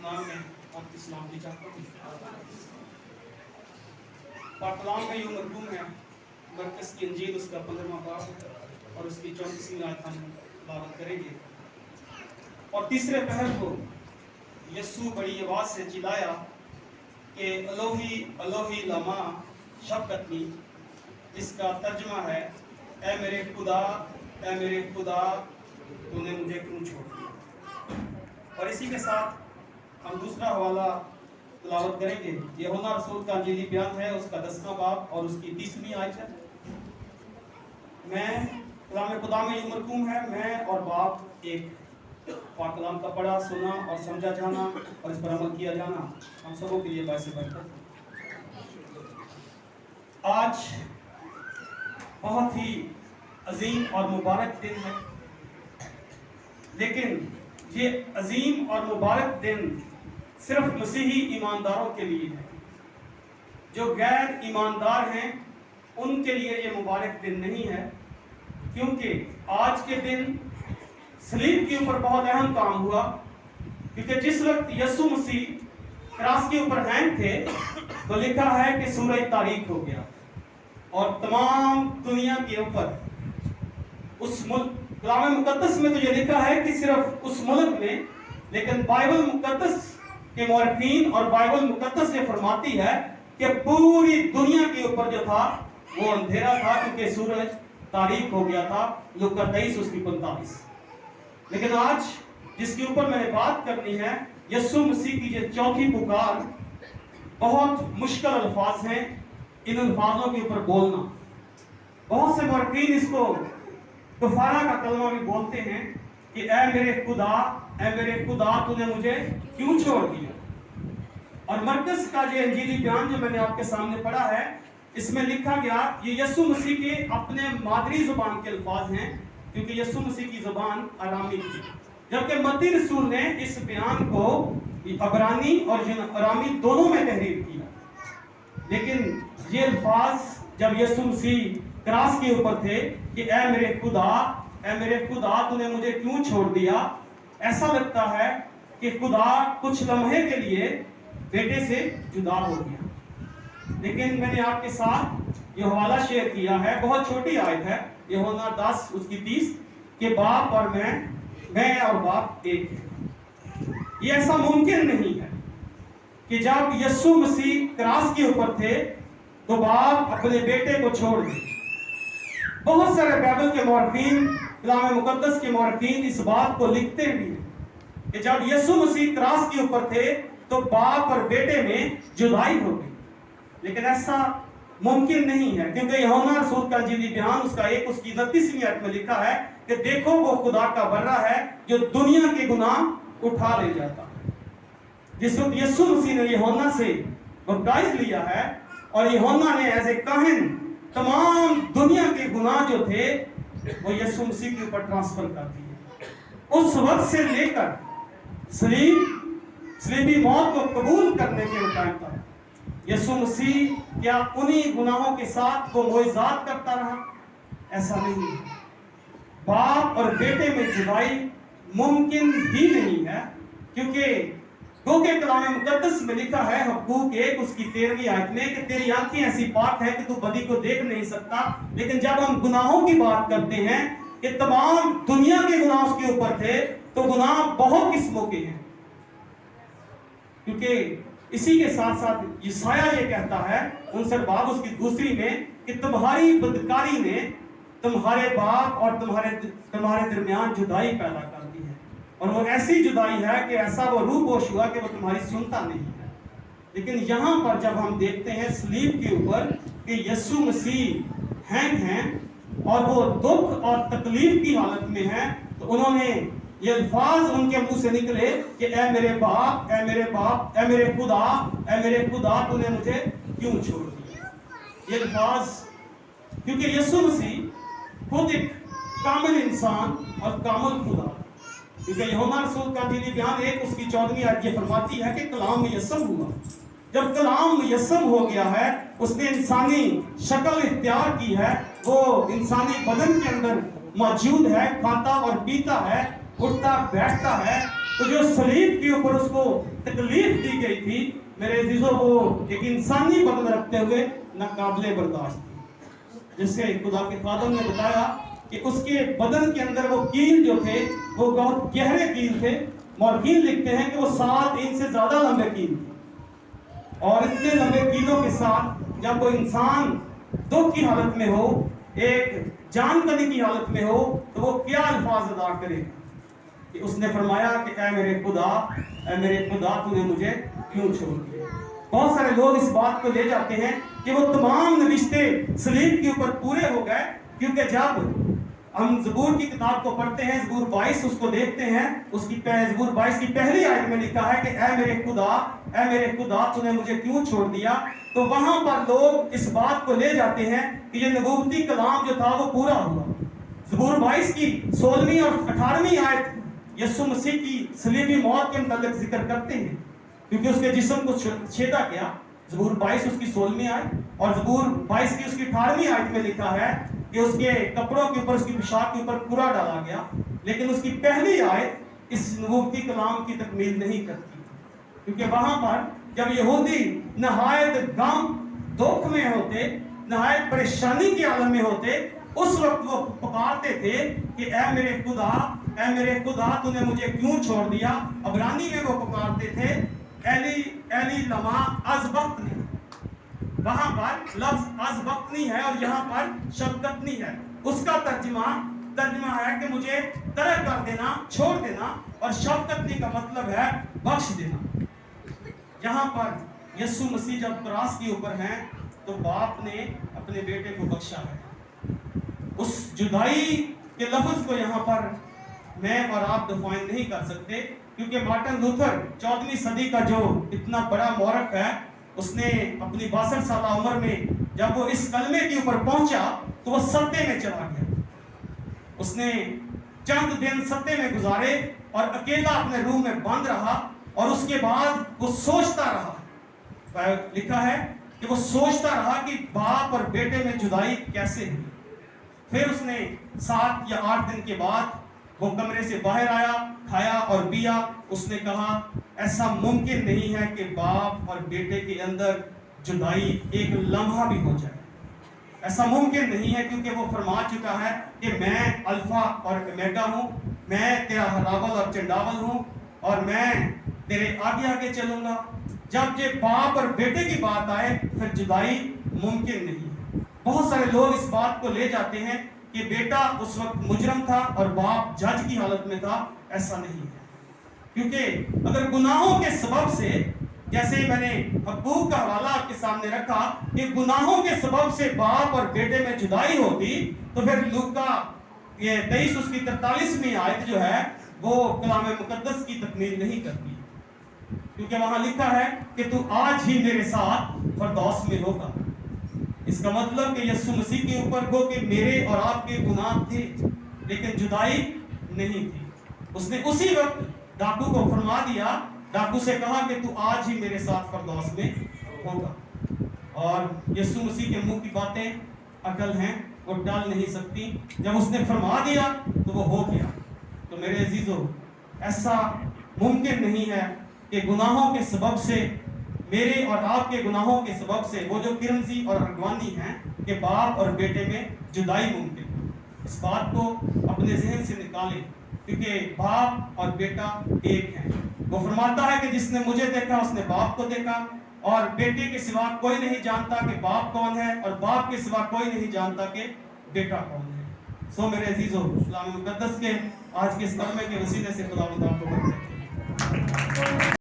नाम में आपकी सलामती चाहता हूँ। पाक कलाम में यूं मरकूम है, मरकज़ की इंजील उसका 15वां बाब और उसकी 34वीं आयत हम तिलावत करेंगे। और तीसरे पहर को यस्सु बड़ी आवाज़ से चिल्लाया कि अलोही अलोही लमा शफ़क़तनी, जिसका तर्जुमा है ए मेरे खुदा तूने मुझे क्यों छोड़ दिया। और इसी के साथ हम दूसरा हवाला तिलावत करेंगे। यूहन्ना रसूल का इंजीली बयान है, उसका 10वां बाब और उसकी 30वीं आयत है। मैं कलाम खुदा में यूं मरकूम है, मैं और बाप एक। पाक कलाम का पढ़ा, सुना और समझा जाना और इस पर अमल किया जाना हम सबों के लिए बायसे बरकत। आज बहुत ही अजीम और मुबारक दिन है, लेकिन ये अजीम और मुबारक दिन सिर्फ मसीही ईमानदारों के लिए है। जो गैर ईमानदार हैं उनके लिए ये मुबारक दिन नहीं है, क्योंकि आज के दिन सलीब के ऊपर बहुत अहम काम हुआ। क्योंकि जिस वक्त यीशु मसीह क्रॉस के ऊपर हैंग थे तो लिखा है कि सूरज तारीक हो गया और तमाम दुनिया के ऊपर उस मुल्क, कलाम मुकद्दस में तो ये लिखा है कि सिर्फ उस मुल्क में, लेकिन बाइबल मुकद्दस के मौरखीन और बाइबल मुकद्दस ये फरमाती है कि पूरी दुनिया के ऊपर जो था वो अंधेरा था, क्योंकि सूरज तारीक हो गया था। लूका 23 उसकी 45। लेकिन आज जिसके ऊपर मैंने बात करनी है, यीशु मसीह की जो चौथी पुकार, बहुत मुश्किल अल्फाज हैं। इन अल्फाजों के ऊपर बोलना, बहुत से मौरखीन इसको कुफारा का कलमा भी बोलते हैं कि ए मेरे खुदा तूने मुझे क्यों छोड़ दिया। और मरकज़ का जो इंजीली बयान जो मैंने आपके सामने पढ़ा है, इसमें लिखा गया, ये यीशु मसीह के अपने मादरी जुबान के अल्फाज हैं, क्योंकि यीशु मसीह की जुबान अरामी थी। जबकि मत्ती रसूल ने इस बयान को अबरानी और अरामी दोनों में तहरीर किया। लेकिन ये अल्फाज जब यीशु मसीह क्रॉस के ऊपर थे कि ए मेरे खुदा तूने मुझे क्यों छोड़ दिया, ऐसा लगता है कि खुदा कुछ लम्हे के लिए बेटे से जुदा हो गया। लेकिन मैंने आपके साथ ये हवाला शेयर किया है, बहुत छोटी आयत है, यूहन्ना 10 उसकी 30 कि बाप और मैं और बाप एक है। ये ऐसा मुमकिन नहीं है कि जब यीशु मसीह क्रॉस के ऊपर थे तो बाप अपने बेटे को छोड़ दे। बहुत सारे बाइबल के मौरखीन, कलाम मुकद्दस के मौरखीन इस बात को लिखते भी हैं कि जब यीशु मसीह क्रॉस के ऊपर थे तो बाप और बेटे में जुदाई हो गई। लेकिन ऐसा मुमकिन नहीं है, क्योंकि यूहन्ना रसूल का इंजीली बयान उसका 1 उसकी 29वीं आयत में लिखा है कि देखो वो खुदा का बर्रा है जो दुनिया के गुनाह उठा ले जाता है। जिस वक्त यीशु मसीह ने यूहन्ना से बपटिस्म लिया है और यूहन्ना ने एज ए काहिन तमाम दुनिया के गुनाह जो थे वो यीशु मसीह के ऊपर ट्रांसफर कर दिए। उस वक्त से लेकर सलीबी मौत को कबूल करने के टाइम तक यीशु मसीह क्या उन्हीं गुनाहों के साथ वो मोइज़ात करता रहा? ऐसा नहीं है। बाप और बेटे में जुदाई मुमकिन ही नहीं है, क्योंकि दो के कलाम मुकद्दस में लिखा है हबक्कूक 1 उसकी 13वीं आयत में कि तेरी आंखें ऐसी पाक है कि तू बदी को देख नहीं सकता। लेकिन जब हम गुनाहों की बात करते हैं कि तमाम दुनिया के गुनाह उसके ऊपर थे, तो गुनाह बहुत किस्मों के हैं। क्योंकि इसी के साथ साथ यशाया ये कहता है 59 बाब उसकी 2 में कि तुम्हारी बदकारी ने तुम्हारे बाप और तुम्हारे दरमियान जुदाई पैदा कर दी है, और वो ऐसी जुदाई है कि ऐसा वो रूपोश हुआ कि वो तुम्हारी सुनता नहीं है। लेकिन यहाँ पर जब हम देखते हैं सलीब के ऊपर कि यीशु मसीह हैं और वो दुख और तकलीफ की हालत में हैं, तो उन्होंने ये अल्फाज उनके मुंह से निकले कि ए मेरे खुदा तूने मुझे क्यों छोड़ दिया। ये अल्फाज, क्योंकि यीशु मसीह खुद एक कामिल इंसान और कामिल खुदा, क्योंकि यूहन्ना रसूल का इंजीली बयान 1 उसकी 14वीं आयत ये फरमाती है कि कलाम मुयस्सम हुआ। जब कलाम मुयस्सम हो गया है, उसने इंसानी शक्ल इख्तियार की है, वो इंसानी बदन के अंदर मौजूद है, खाता और पीता है, उठता बैठता है, تو جو صلیب کے اوپر اس کو تکلیف دی گئی تھی میرے عزیزوں، وہ ایک انسانی بدن رکھتے ہوئے ناقابل برداشت تھی، جس سے خدا کے خادم نے بتایا کہ اس کے بدن کے اندر وہ کیل جو تھے وہ بہت گہرے کیل تھے۔ مورخین لکھتے ہیں کہ وہ 7 انچ سے زیادہ لمبے کیل تھے، اور اتنے لمبے کیلوں کے ساتھ جب وہ انسان دکھ کی حالت میں ہو، ایک جان کنی کی حالت میں ہو، تو وہ کیا الفاظ ادا کرے کہ اس نے فرمایا کہ اے میرے خدا، اے میرے خدا، تو نے مجھے کیوں چھوڑ دیا۔ بہت سارے لوگ اس بات کو لے جاتے ہیں کہ وہ تمام نوشتے صلیب کے اوپر پورے ہو گئے، کیونکہ جب ہم زبور کی کتاب کو پڑھتے ہیں، زبور 22 اس کو دیکھتے ہیں، اس کی زبور 22 کی پہلی آیت میں لکھا ہے کہ اے میرے خدا، اے میرے خدا، تو نے مجھے کیوں چھوڑ دیا۔ تو وہاں پر لوگ اس بات کو لے جاتے ہیں کہ یہ نبوتی کلام جو تھا وہ پورا ہوا۔ زبور 22 کی 16ویں اور 18ویں آیت یسوع مسیح کی صلیبی موت کے متعلق ذکر کرتے ہیں، کیونکہ اس کے جسم کو چھیدا کیا۔ زبور 22 اس کی 16ویں آیت اور زبور 22 کی اس کی 18ویں آیت میں لکھا ہے کہ اس کے کپڑوں کے اوپر، اس کی پوشاک کے اوپر پورا ڈالا گیا، لیکن اس کی پہلی آیت اس نبوتی کلام کی تکمیل نہیں کرتی، کیونکہ وہاں پر جب یہودی نہایت غم دکھ میں ہوتے، نہایت پریشانی کے عالم میں ہوتے، اس وقت وہ پکارتے تھے کہ اے میرے خدا، اے میرے خدا، تو نے مجھے کیوں چھوڑ دیا۔ عبرانی میں وہ پکارتے تھے ایلی ایلی لما ازبقتنی۔ وہاں پر لفظ ازبقتنی ہے اور یہاں پر شفقتنی ہے۔ اس کا ترجمہ ہے کہ مجھے ترک کر دینا، چھوڑ دینا، اور شفقتنی کا مطلب ہے بخش دینا۔ یہاں پر یسوع مسیح جب کراس کے اوپر ہیں تو باپ نے اپنے بیٹے کو بخشا ہے۔ اس جدائی کے لفظ کو یہاں پر میں اور آپ ڈیفائن نہیں کر سکتے، کیونکہ مارٹن لوتھر 14ویں صدی کا جو اتنا بڑا مورخ ہے، اس نے اپنی 62 سالہ عمر میں جب وہ اس کلمے کے اوپر پہنچا تو وہ سدے میں چلا گیا۔ اس نے چند دن سدے میں گزارے اور اکیلا اپنے روم میں بند رہا، اور اس کے بعد وہ سوچتا رہا۔ لکھا ہے کہ وہ سوچتا رہا کہ باپ اور بیٹے میں جدائی کیسے ہوئی۔ پھر اس نے 7 یا 8 دن کے بعد وہ کمرے سے باہر آیا، کھایا اور پیا۔ اس نے کہا ایسا ممکن نہیں ہے کہ باپ اور بیٹے کے اندر جدائی ایک لمحہ بھی ہو جائے، ایسا ممکن نہیں ہے، کیونکہ وہ فرما چکا ہے کہ میں الفا اور اومیگا ہوں، میں تیرا ہراول اور چنڈاول ہوں، اور میں تیرے آگے آگے چلوں گا۔ جب یہ باپ اور بیٹے کی بات آئے پھر جدائی ممکن نہیں ہے۔ بہت سارے لوگ اس بات کو لے جاتے ہیں کہ بیٹا اس وقت مجرم تھا اور باپ جج کی حالت میں تھا۔ ایسا نہیں ہے، کیونکہ اگر گناہوں کے سبب سے، جیسے میں نے حقوق کا حوالہ آپ کے سامنے رکھا کہ گناہوں کے سبب سے باپ اور بیٹے میں جدائی ہوتی، تو پھر لوکا یہ 23 اس کی 43ویں آیت جو ہے وہ کلام مقدس کی تکمیل نہیں کرتی، کیونکہ وہاں لکھا ہے کہ تو آج ہی میرے ساتھ فردوس میں ہوگا۔ اس کا مطلب کہ یسوع مسیح کے اوپر گو کہ میرے اور آپ کے گناہ تھے، لیکن جدائی نہیں تھی۔ اس نے اسی وقت ڈاکو کو فرما دیا، ڈاکو سے کہا کہ تو آج ہی میرے ساتھ فردوس میں ہوگا۔ اور یسوع مسیح کے منہ کی باتیں عقل ہیں، وہ ٹال نہیں سکتی۔ جب اس نے فرما دیا تو وہ ہو گیا۔ تو میرے عزیزو، ایسا ممکن نہیں ہے کہ گناہوں کے سبب سے، میرے اور آپ کے گناہوں کے سبب سے، وہ جو کرمزی اور ارغوانی ہیں، کہ باپ اور بیٹے میں جدائی ممکن ہے۔ اس بات کو اپنے ذہن سے نکالیں، کیونکہ باپ اور بیٹا ایک ہیں۔ وہ فرماتا ہے کہ جس نے مجھے دیکھا اس نے باپ کو دیکھا، اور بیٹے کے سوا کوئی نہیں جانتا کہ باپ کون ہے، اور باپ کے سوا کوئی نہیں جانتا کہ بیٹا کون ہے۔ سو میرے عزیزو، کلام مقدس کے آج کے اس کلمے کے وسیلے سے خدا آپ کو برکت دے۔